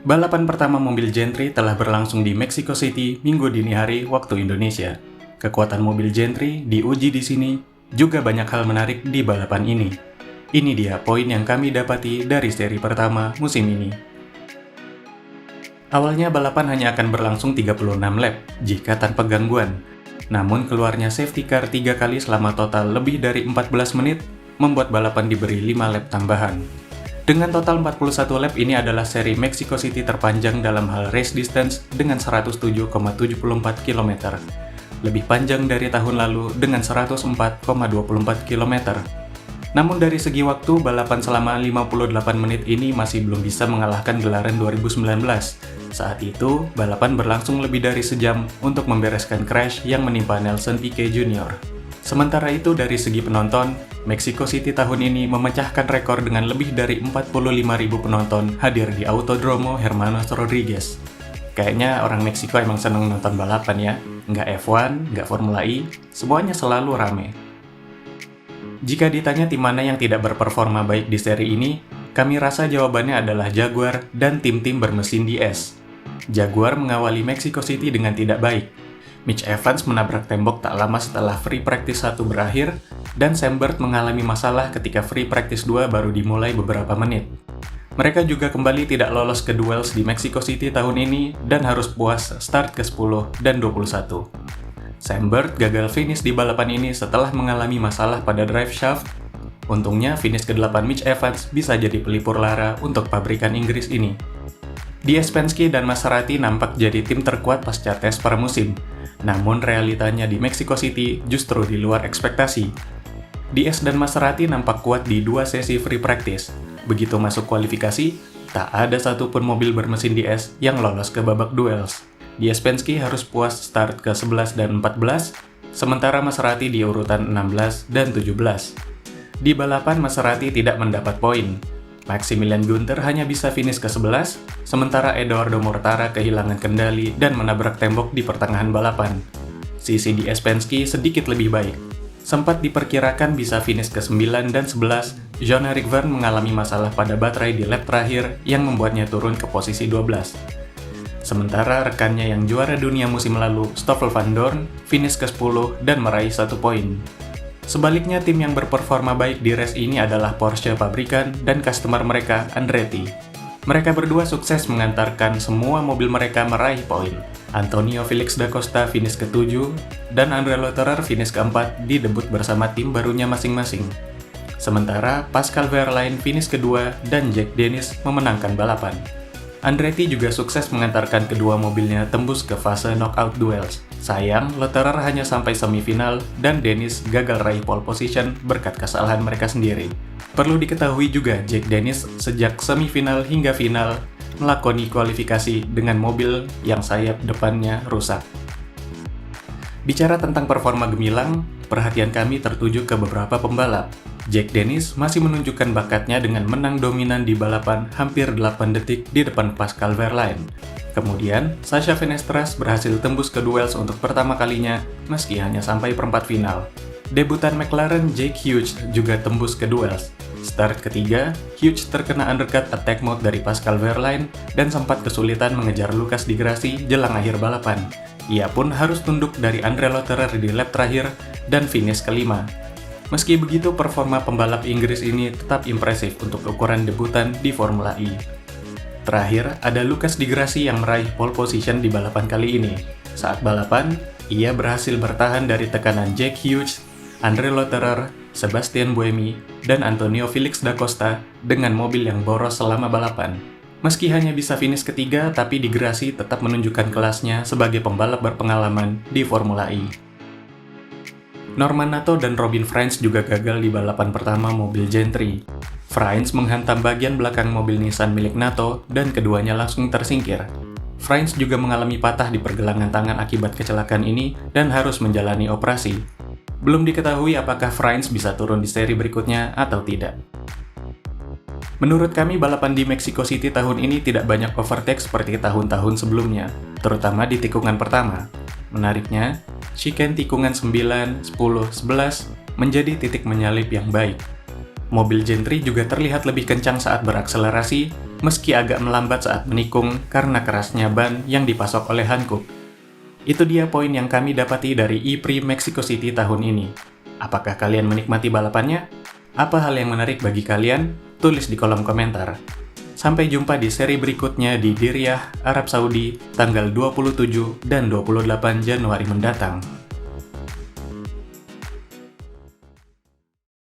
Balapan pertama mobil Gentry telah berlangsung di Mexico City Minggu dini hari waktu Indonesia. Kekuatan mobil Gentry diuji di sini, juga banyak hal menarik di balapan ini. Ini dia poin yang kami dapati dari seri pertama musim ini. Awalnya balapan hanya akan berlangsung 36 lap jika tanpa gangguan. Namun keluarnya safety car 3 kali selama total lebih dari 14 menit membuat balapan diberi 5 lap tambahan. Dengan total 41 lap, ini adalah seri Mexico City terpanjang dalam hal race distance dengan 107,74 km. Lebih panjang dari tahun lalu dengan 104,24 km. Namun dari segi waktu, balapan selama 58 menit ini masih belum bisa mengalahkan gelaran 2019. Saat itu, balapan berlangsung lebih dari sejam untuk membereskan crash yang menimpa Nelson Piquet Jr. Sementara itu dari segi penonton, Mexico City tahun ini memecahkan rekor dengan lebih dari 45.000 penonton hadir di Autodromo Hermanos Rodriguez. Kayaknya orang Meksiko emang seneng nonton balapan ya, nggak F1, nggak Formula E, semuanya selalu rame. Jika ditanya tim mana yang tidak berperforma baik di seri ini, kami rasa jawabannya adalah Jaguar dan tim-tim bermesin DS. Jaguar mengawali Mexico City dengan tidak baik. Mitch Evans menabrak tembok tak lama setelah free practice 1 berakhir, dan Sam Bird mengalami masalah ketika free practice 2 baru dimulai beberapa menit. Mereka juga kembali tidak lolos ke duels di Mexico City tahun ini dan harus puas start ke-10 dan 21. Sam Bird gagal finish di balapan ini setelah mengalami masalah pada drive shaft. Untungnya finish ke-8 Mitch Evans bisa jadi pelipur lara untuk pabrikan Inggris ini. DS Penske dan Maserati nampak jadi tim terkuat pasca tes pramusim. Namun realitanya di Mexico City justru di luar ekspektasi. DS dan Maserati nampak kuat di 2 sesi free practice. Begitu masuk kualifikasi, tak ada satupun mobil bermesin DS yang lolos ke babak duels. DS Penske harus puas start ke 11 dan 14, sementara Maserati di urutan 16 dan 17. Di balapan Maserati tidak mendapat poin. Maximilian Günther hanya bisa finish ke-11, sementara Edoardo Mortara kehilangan kendali dan menabrak tembok di pertengahan balapan. Sisi DS Penske sedikit lebih baik. Sempat diperkirakan bisa finish ke-9 dan 11, Jean-Éric Vergne mengalami masalah pada baterai di lap terakhir yang membuatnya turun ke posisi 12. Sementara rekannya yang juara dunia musim lalu, Stoffel Vandoorne, finish ke-10 dan meraih 1 poin. Sebaliknya, tim yang berperforma baik di race ini adalah Porsche pabrikan dan customer mereka, Andretti. Mereka berdua sukses mengantarkan semua mobil mereka meraih poin. Antonio Felix da Costa finish ke-7, dan Andre Lotterer finish ke-4 di debut bersama tim barunya masing-masing. Sementara Pascal Wehrlein finish kedua dan Jack Dennis memenangkan balapan. Andretti juga sukses mengantarkan kedua mobilnya tembus ke fase knockout duels. Sayang, Lotterer hanya sampai semifinal dan Dennis gagal raih pole position berkat kesalahan mereka sendiri. Perlu diketahui juga, Jack Dennis sejak semifinal hingga final melakoni kualifikasi dengan mobil yang sayap depannya rusak. Bicara tentang performa gemilang, perhatian kami tertuju ke beberapa pembalap. Jack Dennis masih menunjukkan bakatnya dengan menang dominan di balapan hampir 8 detik di depan Pascal Wehrlein. Kemudian, Sasha Fenestras berhasil tembus ke duels untuk pertama kalinya meski hanya sampai perempat final. Debutan McLaren Jake Hughes juga tembus ke duels. Start ketiga, Hughes terkena undercut attack mode dari Pascal Wehrlein dan sempat kesulitan mengejar Lucas Di Grassi jelang akhir balapan. Ia pun harus tunduk dari Andre Lotterer di lap terakhir dan finish kelima. Meski begitu, performa pembalap Inggris ini tetap impresif untuk ukuran debutan di Formula E. Terakhir, ada Lucas Di Grassi yang meraih pole position di balapan kali ini. Saat balapan, ia berhasil bertahan dari tekanan Jack Hughes, Andre Lotterer, Sebastian Buemi, dan Antonio Felix da Costa dengan mobil yang boros selama balapan. Meski hanya bisa finish ketiga, tapi Di Grassi tetap menunjukkan kelasnya sebagai pembalap berpengalaman di Formula E. Norman Nato dan Robin Frijns juga gagal di balapan pertama mobil Gentry. Frijns menghantam bagian belakang mobil Nissan milik Nato dan keduanya langsung tersingkir. Frijns juga mengalami patah di pergelangan tangan akibat kecelakaan ini dan harus menjalani operasi. Belum diketahui apakah Frijns bisa turun di seri berikutnya atau tidak. Menurut kami, balapan di Mexico City tahun ini tidak banyak overtake seperti tahun-tahun sebelumnya, terutama di tikungan pertama. Menariknya, chicane tikungan 9, 10, 11 menjadi titik menyalip yang baik. Mobil Gentry juga terlihat lebih kencang saat berakselerasi, meski agak melambat saat menikung karena kerasnya ban yang dipasok oleh Hankook. Itu dia poin yang kami dapati dari E-Prix Mexico City tahun ini. Apakah kalian menikmati balapannya? Apa hal yang menarik bagi kalian? Tulis di kolom komentar. Sampai jumpa di seri berikutnya di Diriyah, Arab Saudi, tanggal 27 dan 28 Januari mendatang.